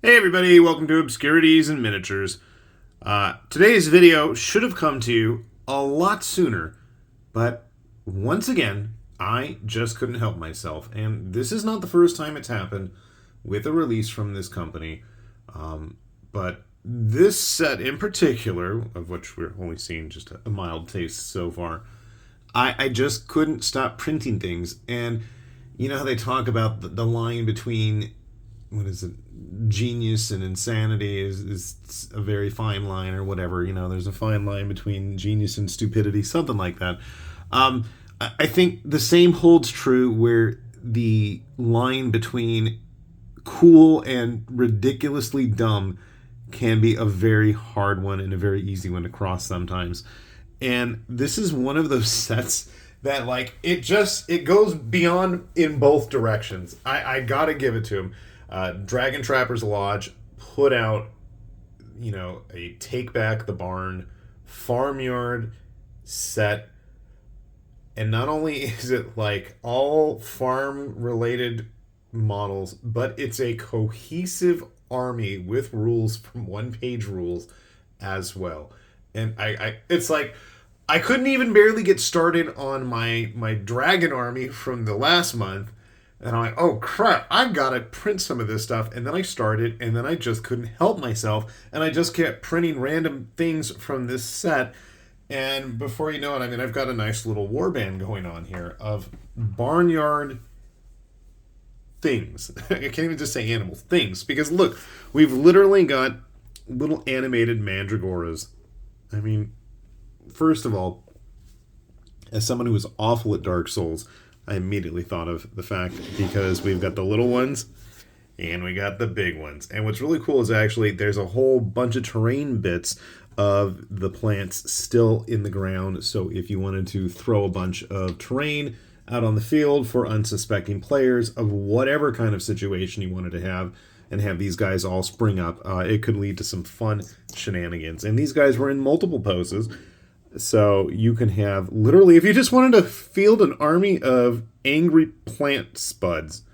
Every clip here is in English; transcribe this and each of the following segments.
Hey everybody, welcome to Obscurities and Miniatures. Today's video should have come to you a lot sooner, but once again, I just couldn't help myself. And this is not the first time it's happened with a release from this company. But this set in particular, of which we're only seeing just a mild taste so far, I just couldn't stop printing things. And you know how they talk about the line between what is it, genius and insanity is a very fine line or whatever. You know, there's a fine line between genius and stupidity, something like that. I think the same holds true where the line between cool and ridiculously dumb can be a very hard one and a very easy one to cross sometimes. And this is one of those sets that like it goes beyond in both directions. I gotta give it to him. Dragon Trapper's Lodge put out, a Take Back the Barn farmyard set. And not only is it like all farm related models, but it's a cohesive army with rules from one page rules as well. And it's like I couldn't even barely get started on my dragon army from the last month. And I'm like, oh crap, I gotta print some of this stuff. And then I started, and then I just couldn't help myself. And I just kept printing random things from this set. And before you know it, I mean, I've got a nice little warband going on here of barnyard things. I can't even just say animals, things. Because look, we've literally got little animated mandragoras. I mean, first of all, as someone who was awful at Dark Souls, I immediately thought of the fact because we've got the little ones and we got the big ones. And what's really cool is actually there's a whole bunch of terrain bits of the plants still in the ground. So if you wanted to throw a bunch of terrain out on the field for unsuspecting players of whatever kind of situation you wanted to have and have these guys all spring up, it could lead to some fun shenanigans. And these guys were in multiple poses. So you can have, literally, if you just wanted to field an army of angry plant spuds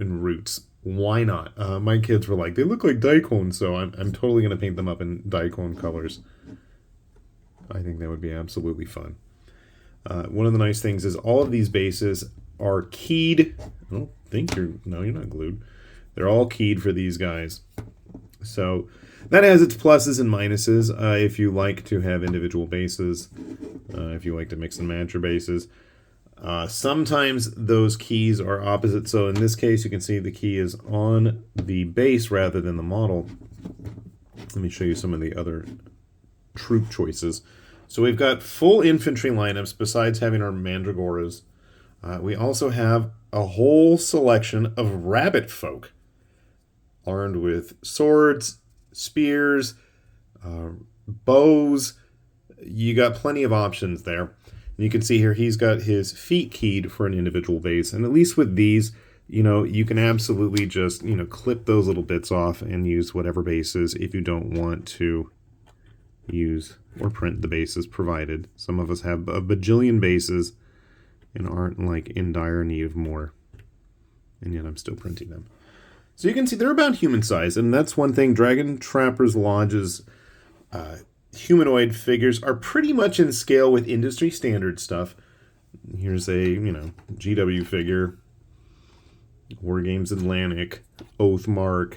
and roots, why not? My kids were like, they look like daikon, so I'm totally going to paint them up in daikon colors. I think that would be absolutely fun. One of the nice things is all of these bases are keyed. I don't think you're not glued. They're all keyed for these guys. So that has its pluses and minuses if you like to have individual bases, if you like to mix and match your bases. Sometimes those keys are opposite. So in this case, you can see the key is on the base rather than the model. Let me show you some of the other troop choices. So we've got full infantry lineups besides having our mandragoras. We also have a whole selection of rabbit folk armed with swords, spears, bows. You got plenty of options there. And you can see here he's got his feet keyed for an individual base. And at least with these, you can absolutely just, clip those little bits off and use whatever bases if you don't want to use or print the bases provided. Some of us have a bajillion bases and aren't like in dire need of more. And yet I'm still printing them. So you can see they're about human size, and that's one thing. Dragon Trapper's Lodge's humanoid figures are pretty much in scale with industry standard stuff. Here's a, GW figure, War Games Atlantic, Oathmark.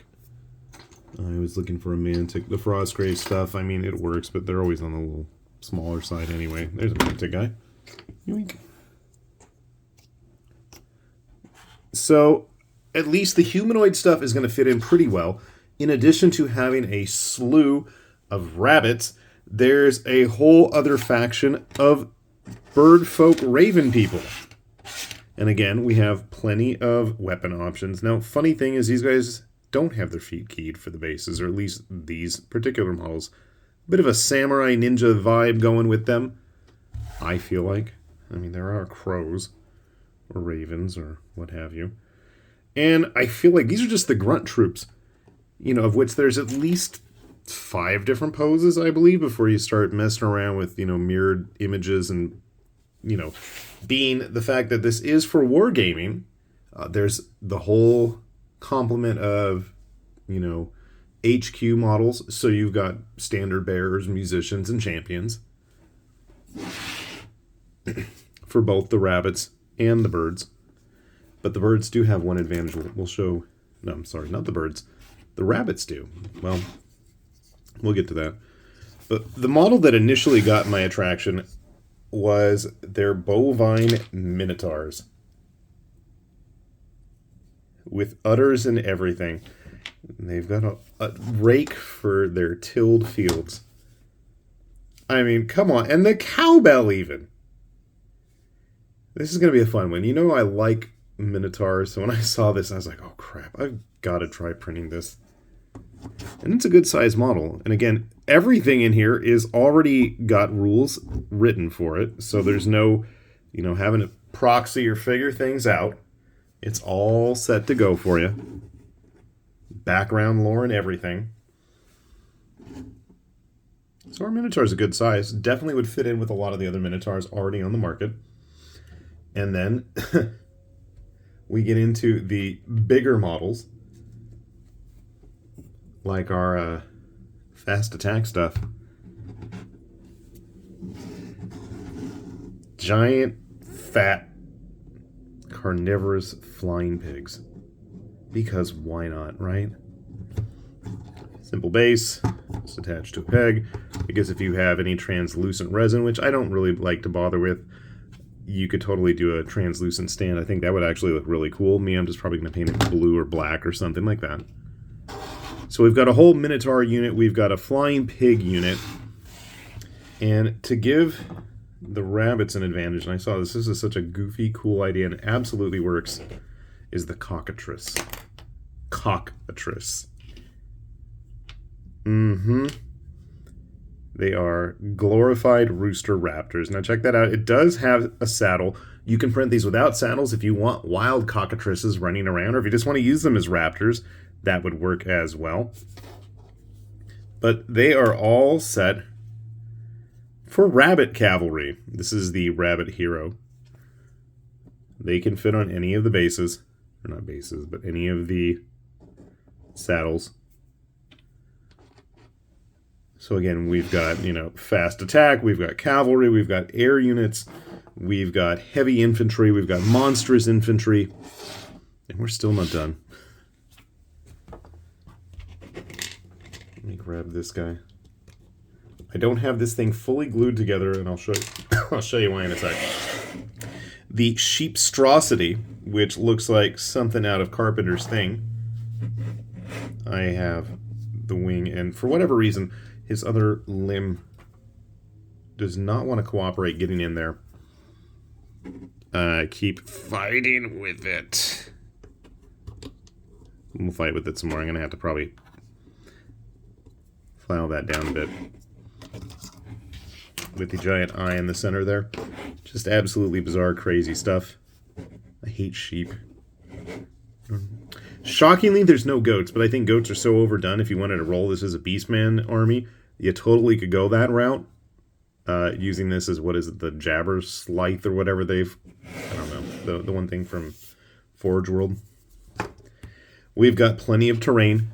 I was looking for a Mantic. The Frostgrave stuff, I mean, it works, but they're always on the little smaller side anyway. There's a Mantic guy. Yoink. So at least the humanoid stuff is going to fit in pretty well. In addition to having a slew of rabbits, there's a whole other faction of bird folk raven people. And again, we have plenty of weapon options. Now, funny thing is these guys don't have their feet keyed for the bases, or at least these particular models. A bit of a samurai ninja vibe going with them, I feel like. I mean, there are crows or ravens or what have you. And I feel like these are just the grunt troops, of which there's at least 5 different poses, I believe, before you start messing around with, mirrored images and, being the fact that this is for wargaming, there's the whole complement of you know, HQ models. So you've got standard bearers, musicians, and champions for both the rabbits and the birds. But the birds do have one advantage. We'll show. No, I'm sorry, not the birds. The rabbits do. Well, we'll get to that. But the model that initially got my attraction was their bovine minotaurs. With udders and everything. They've got a rake for their tilled fields. I mean, come on. And the cowbell even. This is going to be a fun one. You know, I like minotaurs. So when I saw this, I was like, oh crap, I've got to try printing this. And it's a good size model. And again, everything in here is already got rules written for it. So there's no, you know, having to proxy or figure things out. It's all set to go for you. Background lore and everything. So our Minotaur's a good size. Definitely would fit in with a lot of the other Minotaurs already on the market. And then we get into the bigger models. Like our fast attack stuff. Giant, fat, carnivorous flying pigs. Because why not, right? Simple base, it's attached to a peg. I guess if you have any translucent resin, which I don't really like to bother with, you could totally do a translucent stand. I think that would actually look really cool. Me, I'm just probably going to paint it blue or black or something like that. So we've got a whole Minotaur unit, we've got a flying pig unit, and to give the rabbits an advantage, and I saw this is such a goofy, cool idea, and it absolutely works, is the cockatrice. Cockatrice. They are glorified rooster raptors. Now check that out. It does have a saddle. You can print these without saddles if you want wild cockatrices running around, or if you just want to use them as raptors, that would work as well. But they are all set for rabbit cavalry. This is the rabbit hero. They can fit on any of the bases. Or not bases, but any of the saddles. So again, we've got, you know, fast attack, we've got cavalry, we've got air units, we've got heavy infantry, we've got monstrous infantry, and we're still not done. Let me grab this guy. I don't have this thing fully glued together, and I'll show you, I'll show you why in a sec. The sheepstrosity, which looks like something out of Carpenter's thing. I have the wing, and for whatever reason, his other limb does not want to cooperate getting in there. Keep fighting with it. We'll fight with it some more. I'm going to have to probably file that down a bit. With the giant eye in the center there. Just absolutely bizarre, crazy stuff. I hate sheep. Shockingly, there's no goats, but I think goats are so overdone. If you wanted to roll this as a Beastman army, you totally could go that route. Using this as, what is it, the Jabber Slythe or whatever they've... I don't know, the one thing from Forge World. We've got plenty of terrain.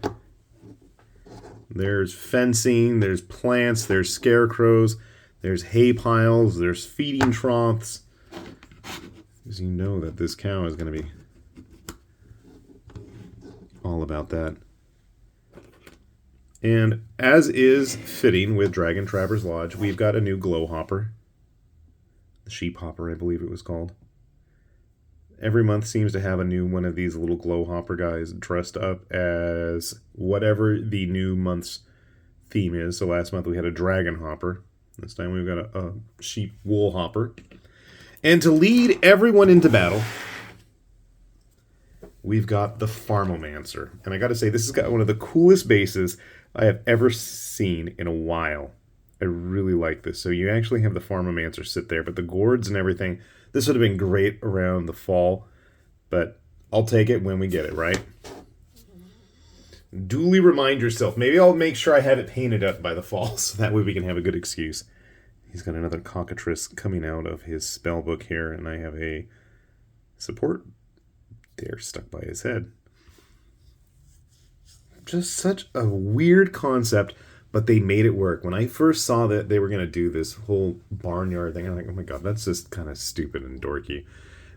There's fencing, there's plants, there's scarecrows, there's hay piles, there's feeding troughs. Because you know that this cow is going to be all about that. And as is fitting with Dragon Trapper's Lodge, we've got a new glow hopper. The sheep hopper, I believe it was called. Every month seems to have a new one of these little glow hopper guys dressed up as whatever the new month's theme is. So last month we had a dragon hopper. This time we've got a sheep wool hopper. And to lead everyone into battle, we've got the farmomancer. And I got to say, this has got one of the coolest bases I have ever seen in a while. I really like this. So you actually have the farmomancer sit there, but the gourds and everything, this would have been great around the fall, but I'll take it when we get it, right? Duly remind yourself. Maybe I'll make sure I have it painted up by the fall, so that way we can have a good excuse. He's got another cockatrice coming out of his spell book here, and I have a support dare stuck by his head. just such a weird concept, but they made it work. When I first saw that they were going to do this whole barnyard thing, I'm like, oh my god, that's just kind of stupid and dorky.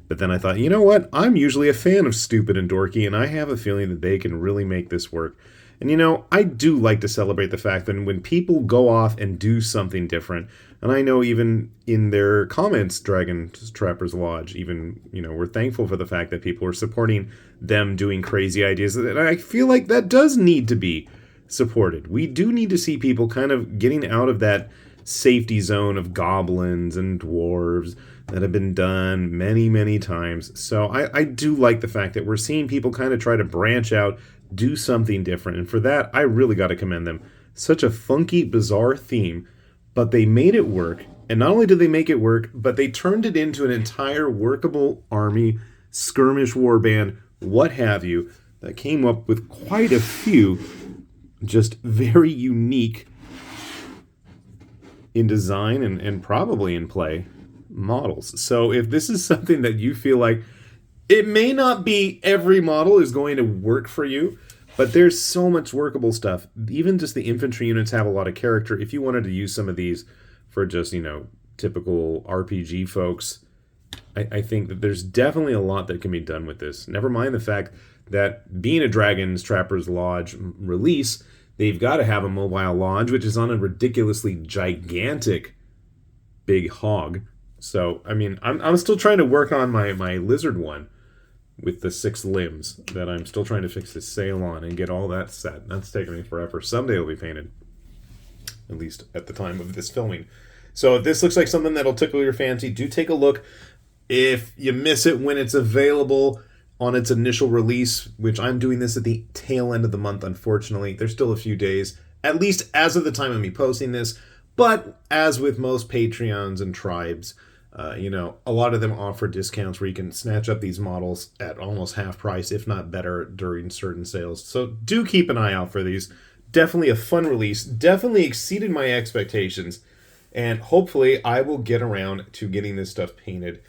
But then I thought, you know what? I'm usually a fan of stupid and dorky, and I have a feeling that they can really make this work. And you know, I do like to celebrate the fact that when people go off and do something different, and I know even in their comments, Dragon Trappers Lodge, even, you know, we're thankful for the fact that people are supporting them doing crazy ideas. And I feel like that does need to be supported. We do need to see people kind of getting out of that safety zone of goblins and dwarves that have been done many, many times. So I do like the fact that we're seeing people kind of try to branch out, do something different. And for that, I really got to commend them. Such a funky, bizarre theme, but they made it work. And not only did they make it work, but they turned it into an entire workable army, skirmish warband, what have you, that came up with quite a few just very unique in design and probably in play models. So if this is something that you feel like it may not be every model is going to work for you, but there's so much workable stuff. Even just the infantry units have a lot of character. If you wanted to use some of these for just, you know, typical RPG folks, I think that there's definitely a lot that can be done with this. Never mind the fact that being a Dragon's Trappers Lodge release, they've got to have a mobile lodge, which is on a ridiculously gigantic big hog. So, I mean, I'm still trying to work on my lizard one with the 6 limbs that I'm still trying to fix the sail on and get all that set. That's taking me forever. Someday it'll be painted, at least at the time of this filming. So if this looks like something that'll tickle your fancy, do take a look. If you miss it when it's available on its initial release, which I'm doing this at the tail end of the month, unfortunately, there's still a few days, at least as of the time of me posting this. But as with most Patreons and tribes, you know, a lot of them offer discounts where you can snatch up these models at almost half price, if not better, during certain sales. So do keep an eye out for these. Definitely a fun release. Definitely exceeded my expectations. And hopefully I will get around to getting this stuff painted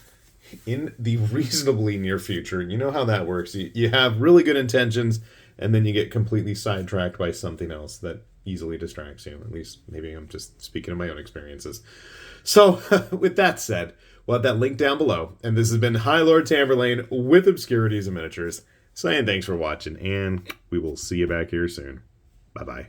in the reasonably near future. You know how that works. You have really good intentions, and then you get completely sidetracked by something else that easily distracts you. At least maybe I'm just speaking of my own experiences. So with that said, we'll have that link down below. And this has been High Lord Tamberlane with Obscurities and Miniatures, saying thanks for watching, and we will see you back here soon. Bye-bye.